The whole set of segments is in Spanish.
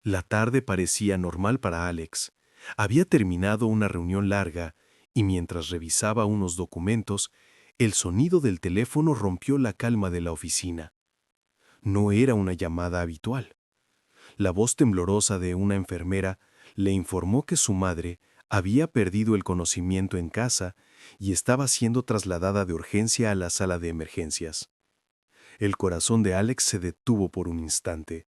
La tarde parecía normal para Alex. Había terminado una reunión larga y mientras revisaba unos documentos, el sonido del teléfono rompió la calma de la oficina. No era una llamada habitual. La voz temblorosa de una enfermera le informó que su madre había perdido el conocimiento en casa y estaba siendo trasladada de urgencia a la sala de emergencias. El corazón de Alex se detuvo por un instante.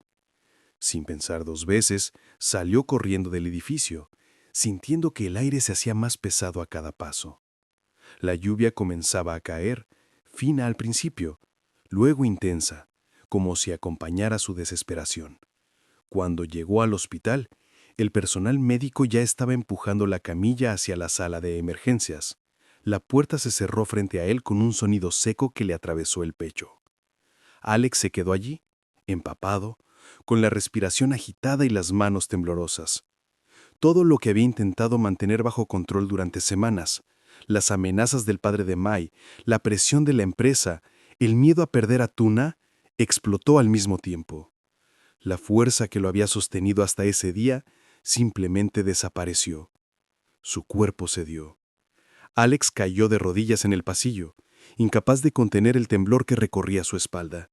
Sin pensar dos veces, salió corriendo del edificio, sintiendo que el aire se hacía más pesado a cada paso. La lluvia comenzaba a caer, fina al principio, luego intensa, como si acompañara su desesperación. Cuando llegó al hospital, el personal médico ya estaba empujando la camilla hacia la sala de emergencias. La puerta se cerró frente a él con un sonido seco que le atravesó el pecho. Alex se quedó allí, empapado, con la respiración agitada y las manos temblorosas. Todo lo que había intentado mantener bajo control durante semanas, las amenazas del padre de Mai, la presión de la empresa, el miedo a perder a Tuna, explotó al mismo tiempo. La fuerza que lo había sostenido hasta ese día simplemente desapareció. Su cuerpo cedió. Alex cayó de rodillas en el pasillo, incapaz de contener el temblor que recorría su espalda.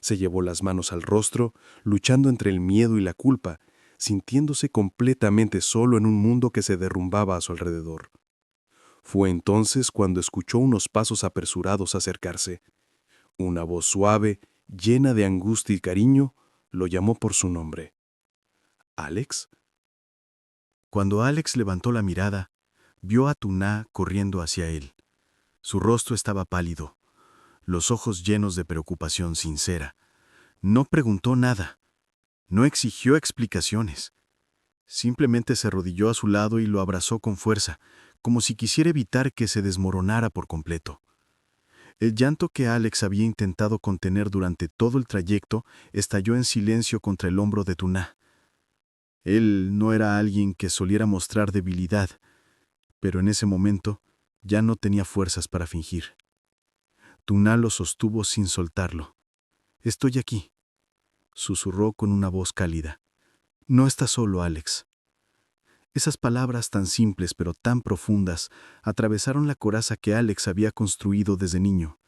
Se llevó las manos al rostro, luchando entre el miedo y la culpa, sintiéndose completamente solo en un mundo que se derrumbaba a su alrededor. Fue entonces cuando escuchó unos pasos apresurados acercarse. Una voz suave, llena de angustia y cariño, lo llamó por su nombre. ¿Alex? Cuando Alex levantó la mirada, vio a Tuná corriendo hacia él. Su rostro estaba pálido, los ojos llenos de preocupación sincera. No preguntó nada, no exigió explicaciones. Simplemente se arrodilló a su lado y lo abrazó con fuerza, como si quisiera evitar que se desmoronara por completo. El llanto que Alex había intentado contener durante todo el trayecto estalló en silencio contra el hombro de Tuná. Él no era alguien que soliera mostrar debilidad, pero en ese momento ya no tenía fuerzas para fingir. Tuná lo sostuvo sin soltarlo. «Estoy aquí», susurró con una voz cálida. «No estás solo, Alex». Esas palabras tan simples pero tan profundas atravesaron la coraza que Alex había construido desde niño.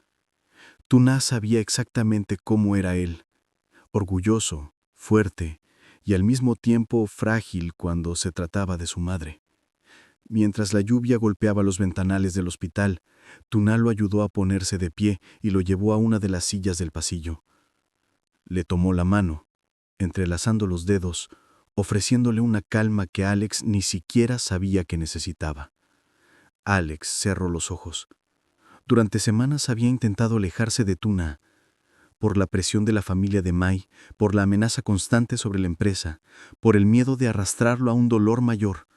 Tuná sabía exactamente cómo era él, orgulloso, fuerte y al mismo tiempo frágil cuando se trataba de su madre. Mientras la lluvia golpeaba los ventanales del hospital, Tuná lo ayudó a ponerse de pie y lo llevó a una de las sillas del pasillo. Le tomó la mano, entrelazando los dedos, ofreciéndole una calma que Alex ni siquiera sabía que necesitaba. Alex cerró los ojos. Durante semanas había intentado alejarse de Tuna, por la presión de la familia de Mai, por la amenaza constante sobre la empresa, por el miedo de arrastrarlo a un dolor mayor.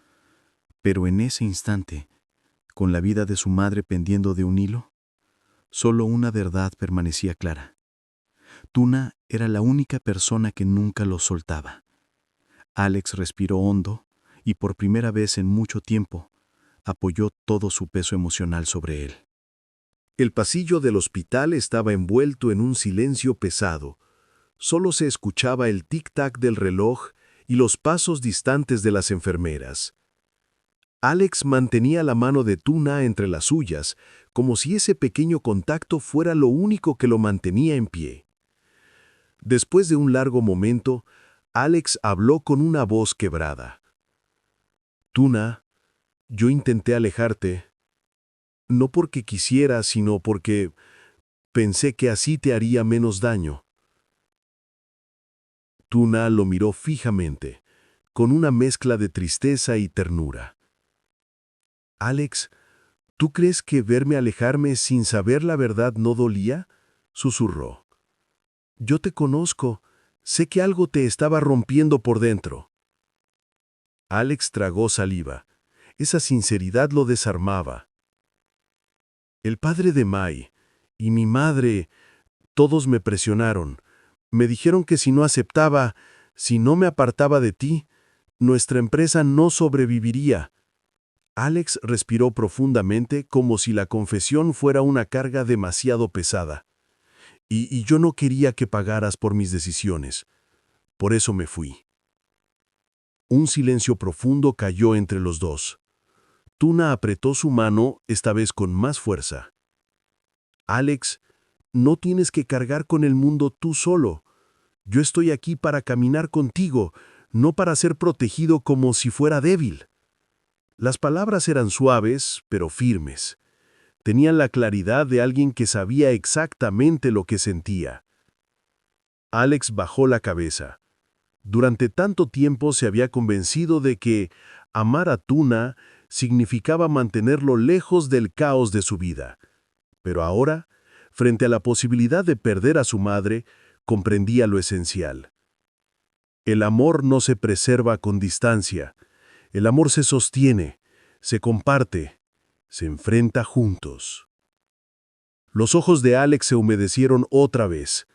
Pero en ese instante, con la vida de su madre pendiendo de un hilo, solo una verdad permanecía clara. Tuna era la única persona que nunca lo soltaba. Alex respiró hondo y por primera vez en mucho tiempo apoyó todo su peso emocional sobre él. El pasillo del hospital estaba envuelto en un silencio pesado. Solo se escuchaba el tic-tac del reloj y los pasos distantes de las enfermeras. Alex mantenía la mano de Tuna entre las suyas, como si ese pequeño contacto fuera lo único que lo mantenía en pie. Después de un largo momento, Alex habló con una voz quebrada. «Tuna, yo intenté alejarte, no porque quisiera, sino porque pensé que así te haría menos daño». Tuna lo miró fijamente, con una mezcla de tristeza y ternura. «Alex, ¿tú crees que verme alejarme sin saber la verdad no dolía?», susurró. «Yo te conozco, sé que algo te estaba rompiendo por dentro». Alex tragó saliva. Esa sinceridad lo desarmaba. «El padre de Mai y mi madre, todos me presionaron. Me dijeron que si no aceptaba, si no me apartaba de ti, nuestra empresa no sobreviviría». Alex respiró profundamente como si la confesión fuera una carga demasiado pesada. Y yo no quería que pagaras por mis decisiones. Por eso me fui. Un silencio profundo cayó entre los dos. Tuna apretó su mano, esta vez con más fuerza. Alex, no tienes que cargar con el mundo tú solo. Yo estoy aquí para caminar contigo, no para ser protegido como si fuera débil. Las palabras eran suaves, pero firmes. Tenían la claridad de alguien que sabía exactamente lo que sentía. Alex bajó la cabeza. Durante tanto tiempo se había convencido de que amar a Tuna significaba mantenerlo lejos del caos de su vida. Pero ahora, frente a la posibilidad de perder a su madre, comprendía lo esencial. El amor no se preserva con distancia. El amor se sostiene, se comparte, se enfrenta juntos. Los ojos de Alex se humedecieron otra vez.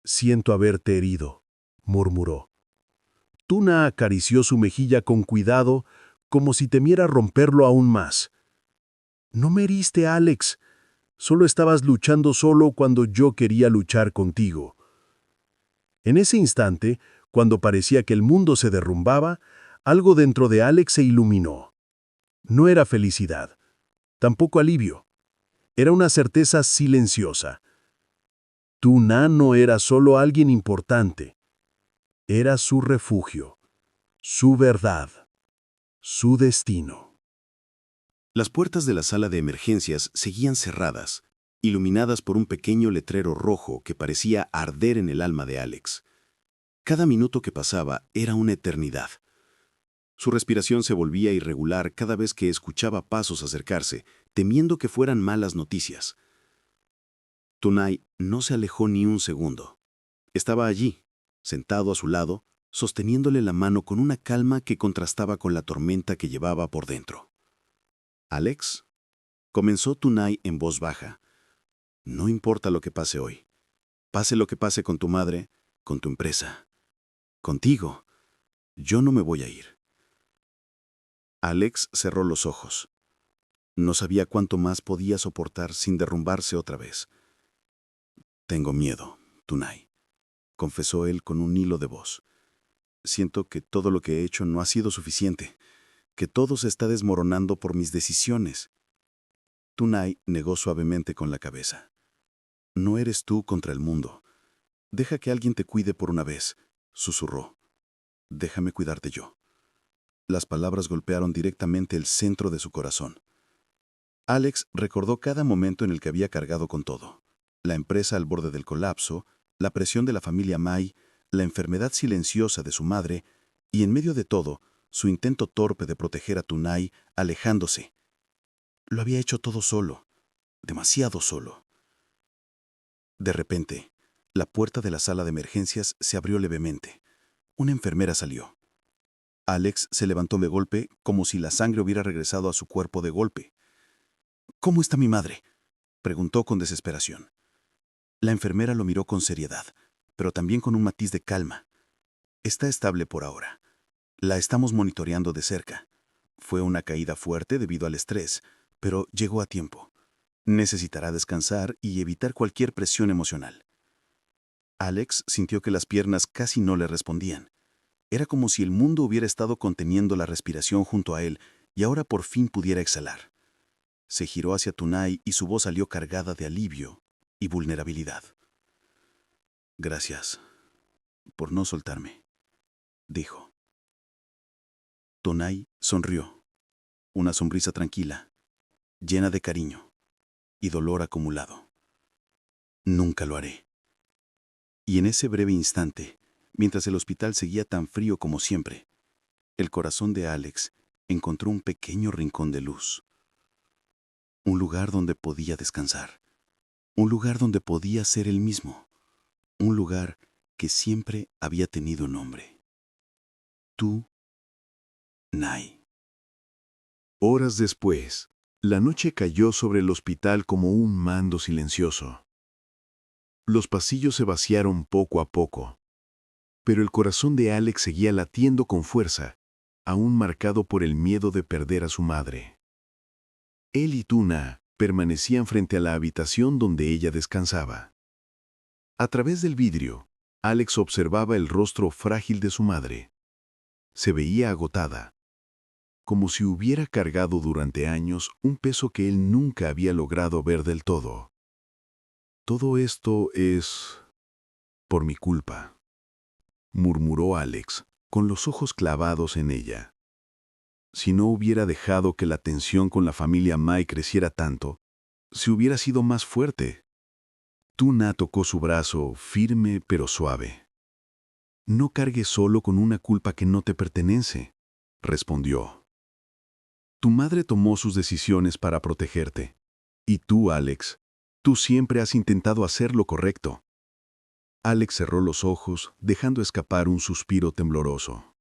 «Siento haberte herido», murmuró. Tuna acarició su mejilla con cuidado, como si temiera romperlo aún más. «No me heriste, Alex. Solo estabas luchando solo cuando yo quería luchar contigo». En ese instante, cuando parecía que el mundo se derrumbaba, algo dentro de Alex se iluminó. No era felicidad, tampoco alivio. Era una certeza silenciosa. Tuna no era solo alguien importante. Era su refugio, su verdad, su destino. Las puertas de la sala de emergencias seguían cerradas, iluminadas por un pequeño letrero rojo que parecía arder en el alma de Alex. Cada minuto que pasaba era una eternidad. Su respiración se volvía irregular cada vez que escuchaba pasos acercarse, temiendo que fueran malas noticias. Tunay no se alejó ni un segundo. Estaba allí, sentado a su lado, sosteniéndole la mano con una calma que contrastaba con la tormenta que llevaba por dentro. «Alex», comenzó Tunay en voz baja, «no importa lo que pase hoy. Pase lo que pase con tu madre, con tu empresa, contigo, yo no me voy a ir». Alex cerró los ojos. No sabía cuánto más podía soportar sin derrumbarse otra vez. «Tengo miedo, Tunay», confesó él con un hilo de voz. «Siento que todo lo que he hecho no ha sido suficiente, que todo se está desmoronando por mis decisiones». Tunay negó suavemente con la cabeza. «No eres tú contra el mundo. Deja que alguien te cuide por una vez», susurró. «Déjame cuidarte yo». Las palabras golpearon directamente el centro de su corazón. Alex recordó cada momento en el que había cargado con todo. La empresa al borde del colapso, la presión de la familia May, la enfermedad silenciosa de su madre, y en medio de todo, su intento torpe de proteger a Tunay, alejándose. Lo había hecho todo solo, demasiado solo. De repente, la puerta de la sala de emergencias se abrió levemente. Una enfermera salió. Alex se levantó de golpe, como si la sangre hubiera regresado a su cuerpo de golpe. «¿Cómo está mi madre?», preguntó con desesperación. La enfermera lo miró con seriedad, pero también con un matiz de calma. «Está estable por ahora. La estamos monitoreando de cerca. Fue una caída fuerte debido al estrés, pero llegó a tiempo. Necesitará descansar y evitar cualquier presión emocional». Alex sintió que las piernas casi no le respondían. Era como si el mundo hubiera estado conteniendo la respiración junto a él y ahora por fin pudiera exhalar. Se giró hacia Tunay y su voz salió cargada de alivio y vulnerabilidad. «Gracias por no soltarme», dijo. Tunay sonrió, una sonrisa tranquila, llena de cariño y dolor acumulado. «Nunca lo haré». Y en ese breve instante, mientras el hospital seguía tan frío como siempre, el corazón de Alex encontró un pequeño rincón de luz. Un lugar donde podía descansar. Un lugar donde podía ser él mismo. Un lugar que siempre había tenido un nombre. Tunay. Horas después, la noche cayó sobre el hospital como un mando silencioso. Los pasillos se vaciaron poco a poco, pero el corazón de Alex seguía latiendo con fuerza, aún marcado por el miedo de perder a su madre. Él y Tuna permanecían frente a la habitación donde ella descansaba. A través del vidrio, Alex observaba el rostro frágil de su madre. Se veía agotada, como si hubiera cargado durante años un peso que él nunca había logrado ver del todo. Todo esto es por mi culpa, murmuró Alex, con los ojos clavados en ella. Si no hubiera dejado que la tensión con la familia Mai creciera tanto, si hubiera sido más fuerte. Tuna tocó su brazo, firme pero suave. No cargues solo con una culpa que no te pertenece, respondió. Tu madre tomó sus decisiones para protegerte. Y tú, Alex, tú siempre has intentado hacer lo correcto. Alex cerró los ojos, dejando escapar un suspiro tembloroso.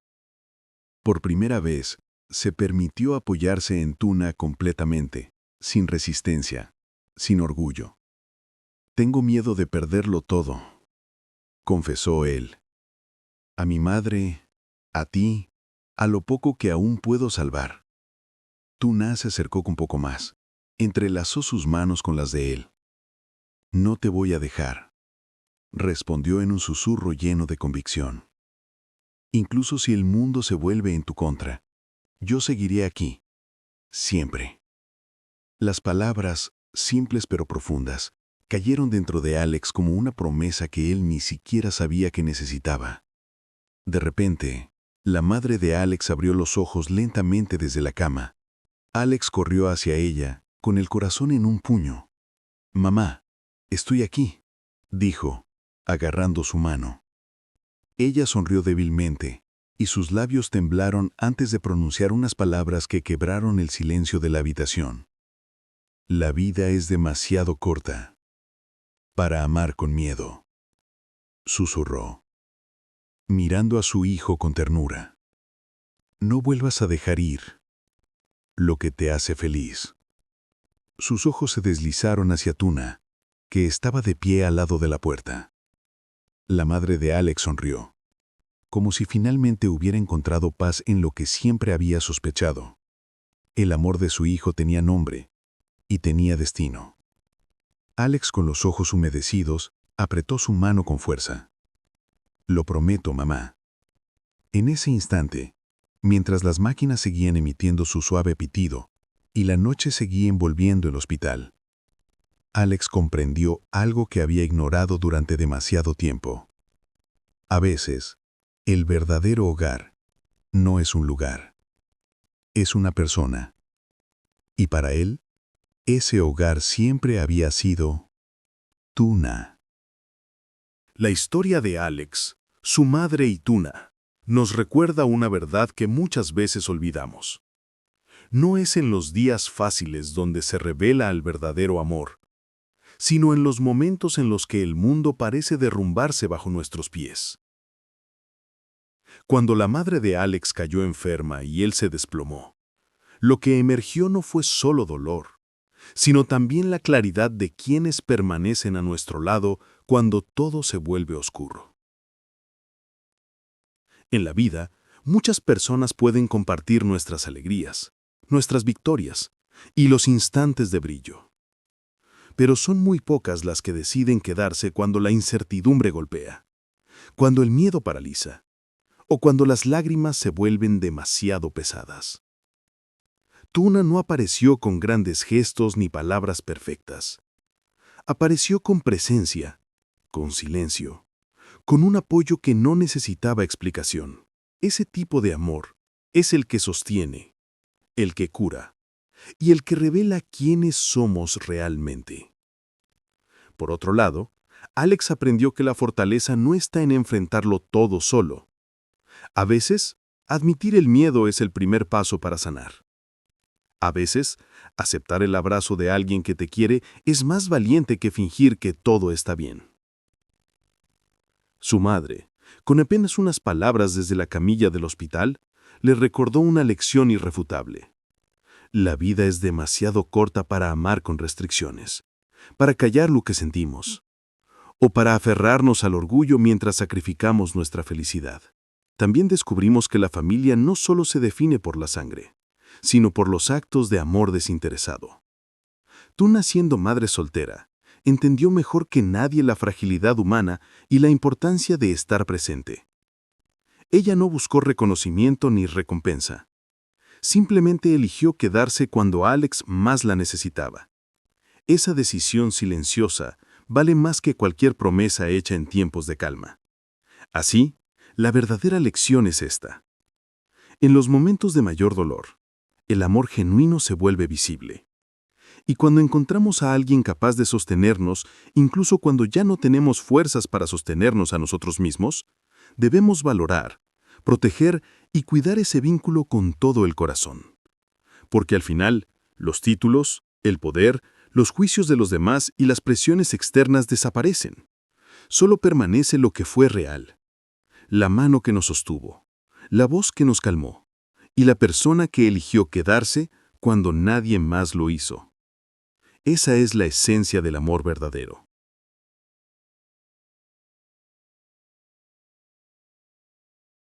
Por primera vez, se permitió apoyarse en Tuna completamente, sin resistencia, sin orgullo. Tengo miedo de perderlo todo, confesó él. A mi madre, a ti, a lo poco que aún puedo salvar. Tuna se acercó un poco más, entrelazó sus manos con las de él. No te voy a dejar, respondió en un susurro lleno de convicción. Incluso si el mundo se vuelve en tu contra, yo seguiré aquí, siempre. Las palabras, simples pero profundas, cayeron dentro de Alex como una promesa que él ni siquiera sabía que necesitaba. De repente, la madre de Alex abrió los ojos lentamente desde la cama. Alex corrió hacia ella, con el corazón en un puño. «Mamá, estoy aquí», dijo, agarrando su mano. Ella sonrió débilmente, y sus labios temblaron antes de pronunciar unas palabras que quebraron el silencio de la habitación. La vida es demasiado corta para amar con miedo, susurró, mirando a su hijo con ternura. No vuelvas a dejar ir lo que te hace feliz. Sus ojos se deslizaron hacia Tuna, que estaba de pie al lado de la puerta. La madre de Alex sonrió, como si finalmente hubiera encontrado paz en lo que siempre había sospechado. El amor de su hijo tenía nombre y tenía destino. Alex, con los ojos humedecidos, apretó su mano con fuerza. Lo prometo, mamá. En ese instante, mientras las máquinas seguían emitiendo su suave pitido y la noche seguía envolviendo el hospital, Alex comprendió algo que había ignorado durante demasiado tiempo. A veces, el verdadero hogar no es un lugar, es una persona. Y para él, ese hogar siempre había sido Tuna. La historia de Alex, su madre y Tuna, nos recuerda una verdad que muchas veces olvidamos. No es en los días fáciles donde se revela el verdadero amor, sino en los momentos en los que el mundo parece derrumbarse bajo nuestros pies. Cuando la madre de Alex cayó enferma y él se desplomó, lo que emergió no fue solo dolor, sino también la claridad de quienes permanecen a nuestro lado cuando todo se vuelve oscuro. En la vida, muchas personas pueden compartir nuestras alegrías, nuestras victorias y los instantes de brillo. Pero son muy pocas las que deciden quedarse cuando la incertidumbre golpea, cuando el miedo paraliza, o cuando las lágrimas se vuelven demasiado pesadas. Tuna no apareció con grandes gestos ni palabras perfectas. Apareció con presencia, con silencio, con un apoyo que no necesitaba explicación. Ese tipo de amor es el que sostiene, el que cura y el que revela quiénes somos realmente. Por otro lado, Alex aprendió que la fortaleza no está en enfrentarlo todo solo. A veces, admitir el miedo es el primer paso para sanar. A veces, aceptar el abrazo de alguien que te quiere es más valiente que fingir que todo está bien. Su madre, con apenas unas palabras desde la camilla del hospital, le recordó una lección irrefutable. La vida es demasiado corta para amar con restricciones, para callar lo que sentimos, o para aferrarnos al orgullo mientras sacrificamos nuestra felicidad. También descubrimos que la familia no solo se define por la sangre, sino por los actos de amor desinteresado. Tuna, siendo madre soltera, entendió mejor que nadie la fragilidad humana y la importancia de estar presente. Ella no buscó reconocimiento ni recompensa. Simplemente eligió quedarse cuando Alex más la necesitaba. Esa decisión silenciosa vale más que cualquier promesa hecha en tiempos de calma. Así, la verdadera lección es esta. En los momentos de mayor dolor, el amor genuino se vuelve visible. Y cuando encontramos a alguien capaz de sostenernos, incluso cuando ya no tenemos fuerzas para sostenernos a nosotros mismos, debemos valorar, proteger y cuidar ese vínculo con todo el corazón. Porque al final, los títulos, el poder, los juicios de los demás y las presiones externas desaparecen. Solo permanece lo que fue real. La mano que nos sostuvo, la voz que nos calmó y la persona que eligió quedarse cuando nadie más lo hizo. Esa es la esencia del amor verdadero.